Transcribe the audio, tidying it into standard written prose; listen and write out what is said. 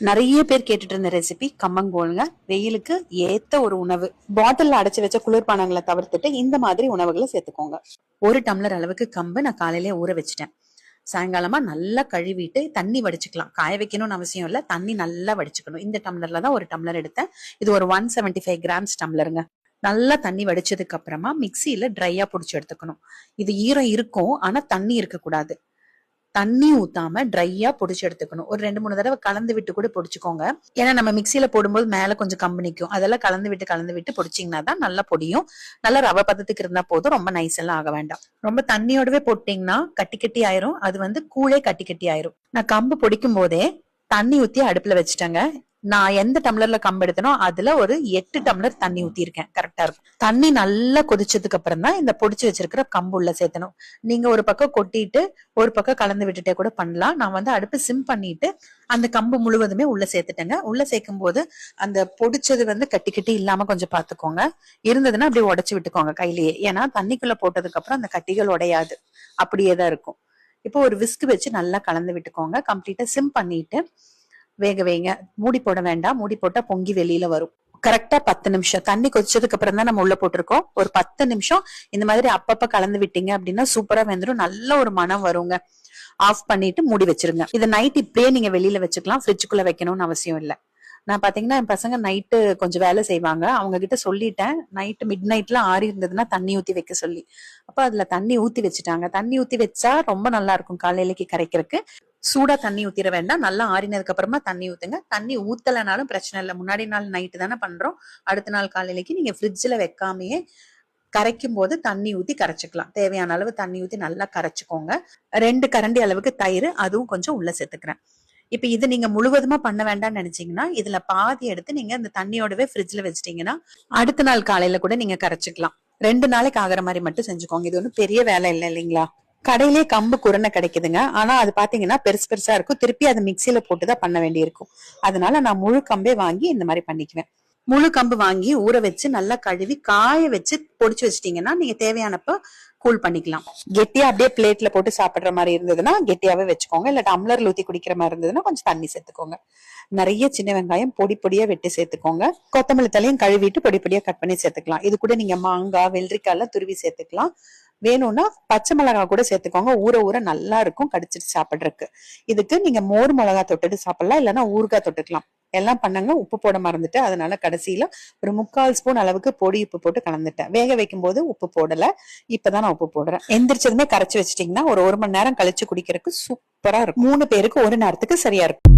நிறைய பேர் கேட்டுட்டு இருந்த ரெசிபி கம்மங்கூழ்ங்க. வெயிலுக்கு ஏத்த ஒரு உணவு. பாட்டில்ல அடைச்சு வச்ச குளிர்பானங்களை தவிர்த்துட்டு இந்த மாதிரி உணவுகளை சேர்த்துக்கோங்க. 1 டம்ளர் அளவுக்கு கம்பு நான் காலையிலே ஊற வச்சுட்டேன். சாயங்காலமா நல்லா கழுவிட்டு தண்ணி வடிச்சுக்கலாம். காய வைக்கணும்னு அவசியம் இல்ல, தண்ணி நல்லா வடிச்சுக்கணும். இந்த டம்ளர்ல தான் 1 டம்ளர் எடுத்தேன். இது ஒரு 175 கிராம்ஸ் டம்ளருங்க. நல்லா தண்ணி வடிச்சதுக்கு அப்புறமா மிக்சியில ட்ரையா புடிச்சு எடுத்துக்கணும். இது ஈரம் இருக்கும், ஆனா தண்ணி இருக்கக்கூடாது. தண்ணி ஊத்தாம ட்ரையா பொடிச்சு எடுத்துக்கணும். ஒரு 2-3 தடவை கலந்து விட்டு கூட பொடிச்சுக்கோங்க. ஏன்னா நம்ம மிக்சியில போடும்போது மேல கொஞ்சம் கம்பு நிக்கும். அதெல்லாம் கலந்து விட்டு பொடிச்சிங்கன்னா தான் நல்லா பொடியும். நல்லா ரவை பதத்துக்கு இருந்தா போதும், ரொம்ப நைஸ் எல்லாம் ஆக வேண்டாம். ரொம்ப தண்ணியோடவே போட்டீங்கன்னா கட்டி கட்டி ஆயிரும். அது கூழே கட்டி கட்டி ஆயிரும். நான் கம்பு பொடிக்கும் போதே தண்ணி ஊத்தி அடுப்புல வச்சுட்டேங்க. நான் எந்த டம்ளர்ல கம்பு எடுத்தனோ அதுல ஒரு 8 டம்ளர் தண்ணி ஊத்தி இருக்கேன். கரெக்டா இருக்கும். தண்ணி நல்லா கொதிச்சதுக்கு அப்புறம் தான் இந்த பொடிச்சு வச்சிருக்கிற கம்பு உள்ள சேர்த்தணும். நீங்க ஒரு பக்கம் கொட்டிட்டு ஒரு பக்கம் கலந்து விட்டுட்டே கூட பண்ணலாம். நான் அடுப்பு சிம் பண்ணிட்டு அந்த கம்பு முழுவதுமே உள்ள சேர்த்துட்டேங்க. உள்ள சேர்க்கும் போது அந்த பொடிச்சது கட்டி கட்டி இல்லாம கொஞ்சம் பாத்துக்கோங்க. இருந்ததுன்னா அப்படியே உடைச்சு விட்டுக்கோங்க கையிலேயே. ஏன்னா தண்ணிக்குள்ள போட்டதுக்கு அப்புறம் அந்த கட்டிகள் உடையாது, அப்படியேதான் இருக்கும். இப்போ ஒரு விஸ்க் வச்சு நல்லா கலந்து விட்டுக்கோங்க. கம்ப்ளீட்டா சிம் பண்ணிட்டு வேக வைங்க. மூடி போட வேண்டாம். மூடி போட்டா பொங்கி வெளியில வரும். கரெக்டா 10 நிமிஷம் தண்ணி கொதிச்சதுக்கு அப்புறம் தான் நம்ம உள்ள போட்டிருக்கோம். ஒரு 10 நிமிஷம் இந்த மாதிரி அப்பப்ப கலந்து விட்டீங்க அப்படின்னா சூப்பரா வெந்துடும். நல்ல ஒரு மனம் வருங்க. ஆஃப் பண்ணிட்டு மூடி வச்சிருங்க. இதை நைட் இப்படியே நீங்க வெளியில வச்சுக்கலாம். ஃப்ரிட்ஜுக்குள்ள வைக்கணும்னு அவசியம் இல்லை. நான் பாத்தீங்கன்னா என் பசங்க நைட்டு கொஞ்சம் வேலை செய்வாங்க. அவங்க கிட்ட சொல்லிட்டேன், நைட்டு மிட் நைட்ல ஆறி இருந்ததுன்னா தண்ணி ஊத்தி வைக்க சொல்லி. அப்ப அதுல தண்ணி ஊத்தி வச்சுட்டாங்க. தண்ணி ஊத்தி வச்சா ரொம்ப நல்லா இருக்கும் காலையிலக்கு கரைக்கிறதுக்கு. சூடா தண்ணி ஊத்திர வேண்டாம். நல்லா ஆறினதுக்கு அப்புறமா தண்ணி ஊத்துங்க. தண்ணி ஊத்தலனாலும் பிரச்சனை இல்லை. முன்னாடி நாள் நைட்டு தானே பண்றோம். அடுத்த நாள் காலையிலக்கு நீங்க ஃப்ரிட்ஜ்ல வைக்காமையே கரைக்கும் போது தண்ணி ஊத்தி கரைச்சிக்கலாம். தேவையான அளவு தண்ணி ஊத்தி நல்லா கரைச்சுக்கோங்க. 2 கரண்டி அளவுக்கு தயிர், அதுவும் கொஞ்சம் உள்ள சேர்த்துக்கிறேன். இப்ப இது நீங்க முழுவதுமா பண்ண வேண்டாம்னு நினைச்சீங்கன்னா இதுல பாதி எடுத்து நீங்க இந்த தண்ணியோடவே ஃப்ரிட்ஜ்ல வச்சிட்டீங்கன்னா அடுத்த நாள் காலையில கூட நீங்க கரைச்சிக்கலாம். 2 நாளைக்கு ஆகிற மாதிரி மட்டும் செஞ்சுக்கோங்க. இது ஒன்றும் பெரிய வேலை இல்லை இல்லைங்களா? கடையிலேயே கம்பு குரணை கிடைக்குதுங்க. ஆனா அது பாத்தீங்கன்னா பெருசு பெருசா இருக்கும். திருப்பி அதை மிக்சியில போட்டுதான் பண்ண வேண்டியிருக்கும். அதனால நான் முழு கம்பே வாங்கி இந்த மாதிரி பண்ணிக்குவேன். முழு கம்பு வாங்கி ஊற வச்சு நல்லா கழுவி காய வச்சு பொடிச்சு வச்சிட்டீங்கன்னா நீங்க தேவையானப்ப கூல் பண்ணிக்கலாம். கெட்டியா அப்படியே பிளேட்ல போட்டு சாப்பிடுற மாதிரி இருந்ததுன்னா கெட்டியாவே வச்சுக்கோங்க. இல்ல டம்ளர்ல ஊத்தி குடிக்கிற மாதிரி இருந்ததுன்னா கொஞ்சம் தண்ணி சேர்த்துக்கோங்க. நிறைய சின்ன வெங்காயம் பொடி பொடியா வெட்டி சேர்த்துக்கோங்க. கொத்தமல்லி தலையும் கழுவிட்டு பொடி பொடியா கட் பண்ணி சேர்த்துக்கலாம். இது கூட நீங்க மாங்காய், வெள்ளரிக்காய் எல்லாம் துருவி சேர்த்துக்கலாம். வேணும்னா பச்சை மிளகாய் கூட சேர்த்துக்கோங்க. ஊற ஊற நல்லா இருக்கும் கடிச்சிட்டு சாப்பிடுறதுக்கு. இதுக்கு நீங்க மோர் மிளகாய் தொட்டுட்டு சாப்பிடலாம், இல்லைன்னா ஊறுகாய் தொட்டுக்கலாம். எல்லாம் பண்ணாங்க. உப்பு போட மறந்துட்டு அதனால கடைசியில ஒரு 3/4 ஸ்பூன் அளவுக்கு பொடி உப்பு போட்டு கலந்துட்டேன். வேக வைக்கும் போது உப்பு போடல, இப்பதான் நான் உப்பு போடுறேன். எந்திரிச்சதுமே கரைச்சு வச்சிட்டீங்கன்னா ஒரு 1 மணி நேரம் கழிச்சு குடிக்கிறதுக்கு சூப்பரா இருக்கும். 3 பேருக்கு ஒரு நேரத்துக்கு சரியா இருக்கும்.